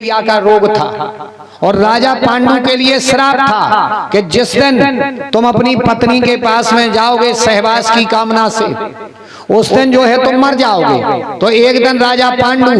का रोग था और राजा पांडु के लिए श्राप था कि जिस दिन तुम अपनी पत्नी के पास में जाओगे सहवास की कामना से, उस दिन जो है तुम मर जाओगे। तो एक दिन राजा पांडु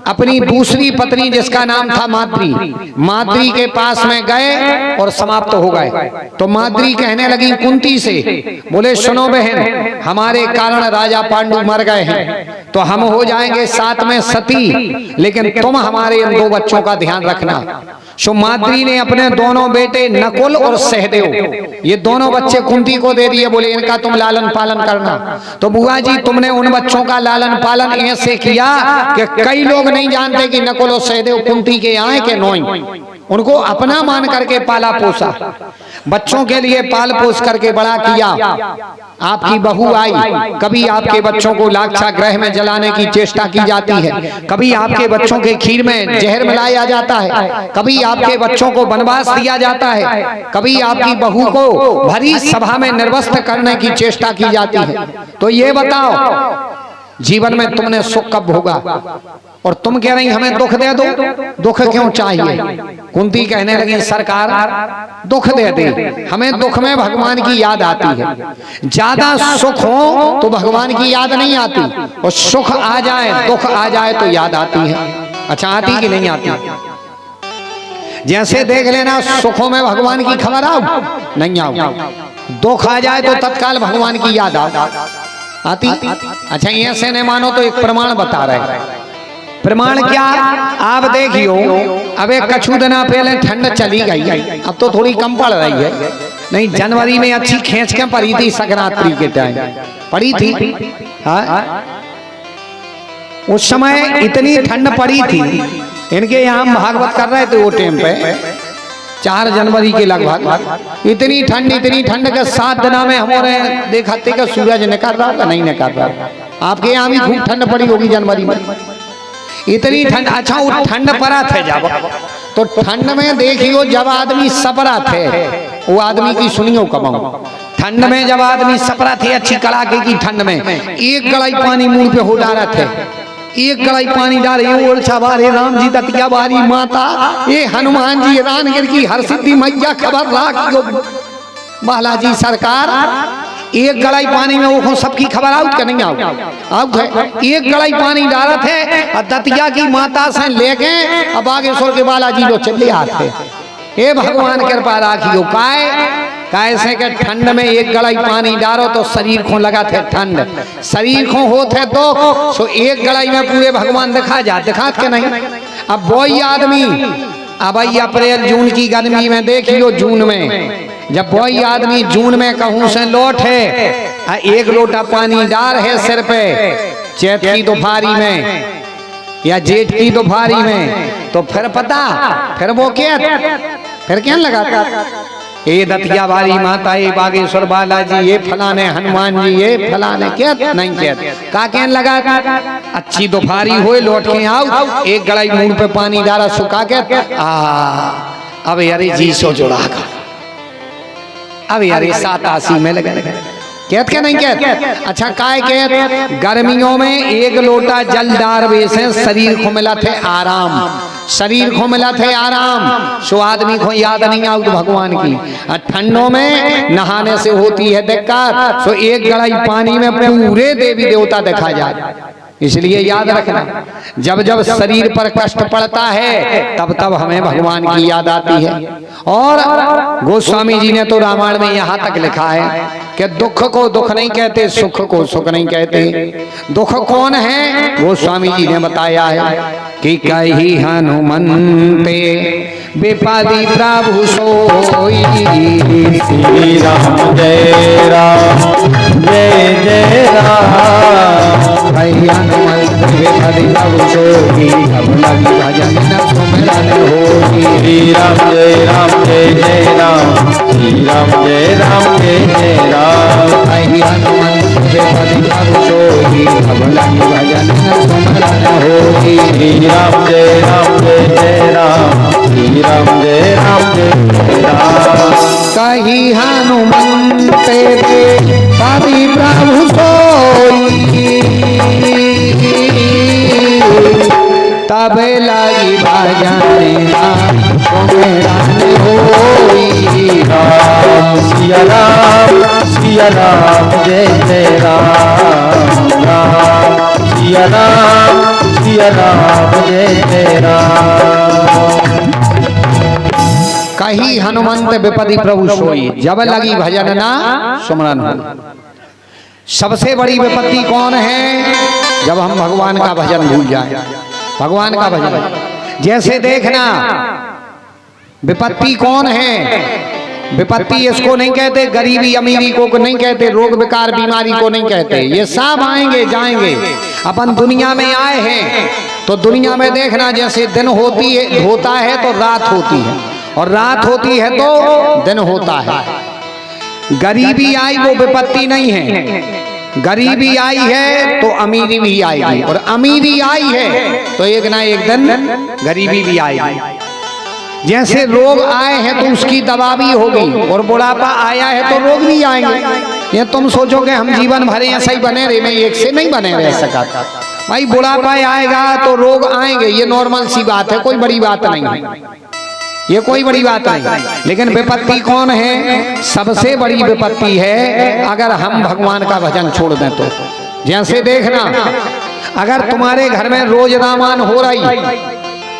अपनी दूसरी पत्नी जिसका नाम था माद्री के पास में गए और समाप्त हो गए। तो माद्री कहने लगी कुंती से, बोले सुनो बहन, हमारे कारण राजा पांडु मर गए हैं, तो हम हो जाएंगे साथ में सती, लेकिन तुम हमारे इन दो बच्चों का ध्यान रखना। सो माद्री ने अपने दोनों बेटे नकुल और सहदेव, ये दोनों बच्चे कुंती को दे दिए, बोले इनका तुम लालन पालन करना। तो बुआ जी तुमने उन बच्चों का लालन पालन ऐसे किया कि कई लोग नहीं जानते कि नकुल और सहदेव कुंती के आए के नोई, उनको अपना मान करके पाला पोसा, बच्चों के लिए पाल पोस करके बड़ा किया। आपकी बहू आई, कभी आपके बच्चों को लाक्षा ग्रह में जलाने की चेष्टा की जाती है, कभी आपके बच्चों के खीर में जहर मिलाया जाता है, कभी आपके बच्चों को वनवास दिया जाता है, कभी आपकी बहू को भरी सभा में निर्वस्त्र करने की चेष्टा की जाती है। तो ये बताओ जीवन में तुमने सुख कब भोगा? और तुम कह रही हमें दुख दे दो, दुख क्यों चाहिए? कुंती कहने लगी सरकार दुख दे दे, हमें दुख में भगवान की याद आती है, ज्यादा सुख हो तो भगवान की याद नहीं आती, और सुख आ जाए दुख आ जाए तो याद आती है। अच्छा आती कि नहीं आती? जैसे देख लेना सुखों में भगवान की खबर आओ नहीं आओ, दुख आ जाए तो तत्काल भगवान की याद आती। अच्छा ऐसे नहीं मानो तो एक प्रमाण बता रहे। प्रमाण क्या? आप देखियो, अब एक कछु दिना पहले ठंड चली गई, अब तो थोड़ी कम पड़ रही है, नहीं जनवरी में अच्छी खींच के पड़ी थी, संक्रांति के टाइम पड़ी थी। हाँ उस समय इतनी ठंड पड़ी थी, इनके यहाँ भागवत कर रहे थे वो टाइम पे 4 जनवरी के लगभग, इतनी ठंड के 7 दिना में हमारे देखा थे कि सूरज निकल रहा था नहीं निकल रहा। आपके यहाँ भी खूब ठंड पड़ी होगी जनवरी में, इतनी ठंड। अच्छा वो ठंड पड़ा थे जब, तो ठंड में देखियो जब आदमी सपरा थे, वो आदमी की सुनियो कमाओ, ठंड में जब आदमी सपरा थे अच्छी कड़ाके की ठंड में, एक कड़ाई पानी मुंह पे हो डाला थे, एक कड़ाई पानी डाले, ओरछा बारे राम जी दतिया बारी माता, ये हनुमान जी रानगिर की हर सिद्धि मैया खबर राखियो बालाजी सरकार। एक कड़ाई पानी में वो सबकी खबर आउट का नहीं आउट है, एक कड़ाई पानी डाला थे और दतिया की माता से लेके अब बागेश्वर के बालाजी जो चले आते, हे भगवान कृपा राखियो। कैसे के ठंड में एक कड़ाई पानी डालो तो शरीर को लगा थे ठंड, शरीर को होते तो सो एक कड़ाई में पूरे भगवान दिखात के नहीं। अब वही आदमी अब अप्रैल जून की गर्मी में देखियो, जून में जब वही आदमी जून में कहूं से लौट है, एक लोटा पानी डाल है सिर पे चैत की दोपहरी में या जेठ की दोपहरी में, तो फिर पता फिर वो क्या लगाता, ये दतिया वाली माता, ये बागेश्वर बालाजी, ये फलाने हनुमान जी, ये फलाने क्या नहीं क्या कहने लगा। अच्छी दोपहरी हुए लौट के आओ, एक गड़ाई मुंह पे पानी डाला सुखा के, अब यारे जी सो जुड़ा का, अब यारे 87 में लगे कहत क्या नहीं कहत। अच्छा काय कहत, गर्मियों में एक लोटा जल डारवे से शरीर को मिला थे आराम, शरीर को मिला थे आराम, सो आदमी को याद नहीं आउट भगवान की। ठंडों में नहाने से होती है दिक्कत, सो एक गड़ाई पानी में पूरे देवी देवता देखा जाए, इसलिए याद रखना जब जब शरीर पर कष्ट पड़ता है तब तब हमें भगवान की याद आती है। और गोस्वामी जी ने तो रामायण में यहाँ तक लिखा है कि दुख को दुख नहीं कहते, सुख को सुख नहीं कहते। दुख कौन है? गोस्वामी जी ने बताया है कि कही हनुमंते विपदि प्रभु सोई, श्री राम जय राम जय जय राम, कही हनुमंत विपदि प्रभु सोई, अब लगी भजन न सुमिरन होई, श्री राम जय जय राम, श्री राम जय जय राम, कही हनुमंत विपदि प्रभु सोई, अब लगी भजन न सुमिरन होई, श्री राम जय राम, श्री राम जय राम। कही हनुमंत विपदि प्रभु सोई, तब लगी भजन होई राम सिया राम जय जय राम राम सिया राम जय जय राम। कही हनुमंत विपदि प्रभु सोई जब लगी भजन ना सुमरन हो। सबसे बड़ी विपत्ति कौन है? जब हम भगवान का भजन भूल जाए। भगवान का भजन जैसे देखना, विपत्ति कौन है? विपत्ति इसको नहीं कहते, गरीबी अमीरी को नहीं कहते, रोग विकार बीमारी को नहीं कहते। ये सब आएंगे जाएंगे। अपन दुनिया में आए हैं तो दुनिया में देखना, जैसे दिन होता है तो रात होती है, और रात होती है तो दिन होता है। गरीबी आई वो विपत्ति नहीं है। गरीबी आई है तो अमीरी भी आएगी, और अमीरी आई है तो एक ना एक दिन गरीबी भी आएगी। जैसे रोग आए हैं तो उसकी दवा भी होगी, और बुढ़ापा आया है तो रोग भी आएंगे। ये तुम सोचोगे हम जीवन भर ऐसा ही बने रहे, मैं एक से नहीं बने रह सका। भाई बुढ़ापा आएगा तो रोग आएंगे, ये नॉर्मल सी बात है, कोई बड़ी बात नहीं है, ये कोई बड़ी बात नहीं। लेकिन विपत्ति कौन है? सबसे बड़ी विपत्ति है अगर हम भगवान का भजन छोड़ दें तो। जैसे देखना, अगर तुम्हारे घर में रोज रामायण हो रही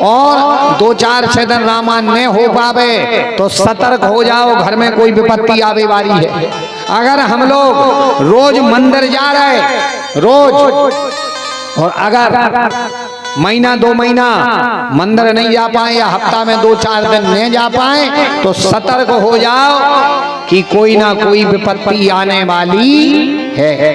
और 2-4 दिन रामायण न हो पावे तो सतर्क हो जाओ, घर में कोई विपत्ति आवे वाली है। अगर हम लोग रोज मंदिर जा रहे रोज, और अगर महीना 2 महीना मंदिर नहीं जा पाए, या हफ्ता में 2-4 दिन नहीं जा पाए, तो सतर्क हो जाओ कि कोई ना कोई विपत्ति आने वाली है।